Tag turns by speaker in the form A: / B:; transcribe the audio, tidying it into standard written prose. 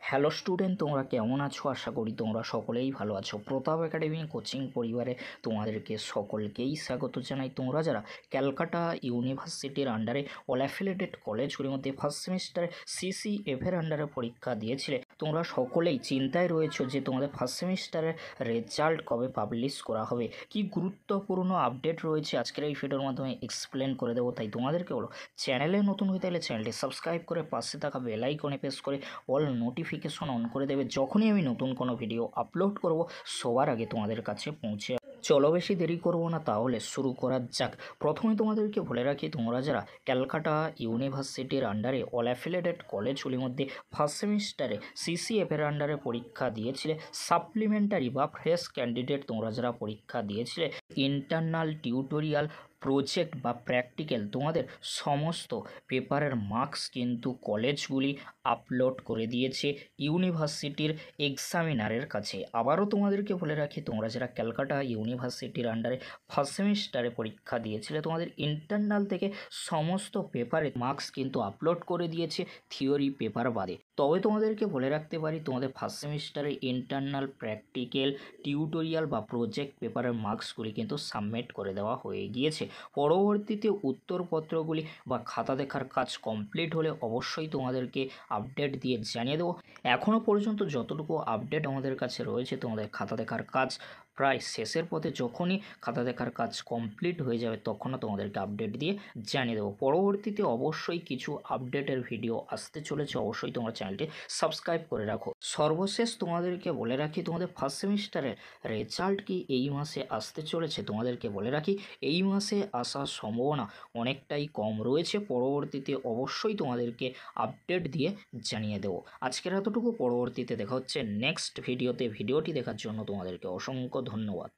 A: Hello student, তোমরা কেমন আছো? আশা করি তোমরা সকলেই ভালো আছো। প্রতাপ একাডেমি কোচিং পরিবারে তোমাদেরকে সকলকেই স্বাগত জানাই। তোমরা যারা ক্যালকাটা ইউনিভার্সিটির আন্ডারে অল অ্যাফিলিয়েটেড কলেজগুলির মধ্যে ফার্স্ট সেমিস্টারে সিসিএফের আন্ডারে পরীক্ষা দিয়েছিলে, তোমরা সকলেই চিন্তায় রয়েছো যে তোমাদের ফার্স্ট সেমিস্টারের রেজাল্ট কবে পাবলিশ করা হবে। কি গুরুত্বপূর্ণ আপডেট রয়েছে আজকের এই ভিডিওর মাধ্যমে এক্সপ্লেন করে দেবো। তাই তোমাদেরকে বলো, চ্যানেলে নতুন হয়ে থাকলে চ্যানেলটি সাবস্ক্রাইব করে পাশে থাকা বেল আইকনে প্রেস করে অল নোটিফিকেশন অন করে দেবে। যখনই আমি নতুন কোনো ভিডিও আপলোড করব সবার আগে তোমাদের কাছে পৌঁছে। চলো বেশি দেরি করব না, তাহলে শুরু করা যাক। প্রথমে তোমাদেরকে বলে রাখি, তোমরা যারা ক্যালকাটা ইউনিভার্সিটির আন্ডারে অল অ্যাফিলিয়েটেড কলেজগুলির মধ্যে ফার্স্ট সেমিস্টারে সিসিএফের আন্ডারে পরীক্ষা দিয়েছিলে, সাপ্লিমেন্টারি বা ফ্রেশ ক্যান্ডিডেট তোমরা যারা পরীক্ষা দিয়েছিলে, ইন্টারনাল টিউটোরিয়াল প্রজেক্ট বা প্র্যাকটিক্যাল তোমাদের সমস্ত পেপারের মার্কস কিন্তু কলেজগুলি আপলোড করে দিয়েছে ইউনিভার্সিটির এক্সামিনারের কাছে। আবারও তোমাদেরকে বলে রাখি, তোমরা যারা ক্যালকাটা ইউনিভার্সিটির আন্ডারে ফার্স্ট সেমিস্টারে পরীক্ষা দিয়েছিলে, তোমাদের ইন্টারনাল থেকে সমস্ত পেপারে মার্কস কিন্তু আপলোড করে দিয়েছে, থিওরি পেপার বাদে। তবে তোমাদেরকে বলে রাখতে পারি, তোমাদের ফার্স্ট সেমিস্টারে ইন্টারনাল, প্র্যাকটিক্যাল, টিউটোরিয়াল বা প্রজেক্ট পেপারের মার্কসগুলি কিন্তু সাবমিট করে দেওয়া হয়ে গিয়েছে। পরবর্তীতে উত্তরপত্রগুলি বা খাতা দেখার কাজ কমপ্লিট হলে অবশ্যই তোমাদেরকে আপডেট দিয়ে জানিয়ে দেবো। এখনও পর্যন্ত যতটুকু আপডেট আমাদের কাছে রয়েছে, তোমাদের খাতা দেখার কাজ প্রায় শেষের পথে। যখনই খাতা দেখার কাজ কমপ্লিট হয়ে যাবে তখনও তোমাদেরকে আপডেট দিয়ে জানিয়ে দেবো। পরবর্তীতে অবশ্যই কিছু আপডেটের ভিডিও আসতে চলেছে, অবশ্যই তোমরা চ্যানেলটি সাবস্ক্রাইব করে রাখো। সর্বশেষ তোমাদেরকে বলে রাখি, তোমাদের ফার্স্ট সেমিস্টারের রেজাল্ট কি এই মাসে আসতে চলেছে। তোমাদেরকে বলে রাখি, এই মাসে আসার সম্ভাবনা অনেকটাই কম রয়েছে। পরবর্তীতে অবশ্যই তোমাদেরকে আপডেট দিয়ে জানিয়ে দেবো। আজকের এতটুকু, পরবর্তীতে দেখা হচ্ছে নেক্সট ভিডিওতে। ভিডিওটি দেখার জন্য তোমাদেরকে অসংখ্য ধন্যবাদ।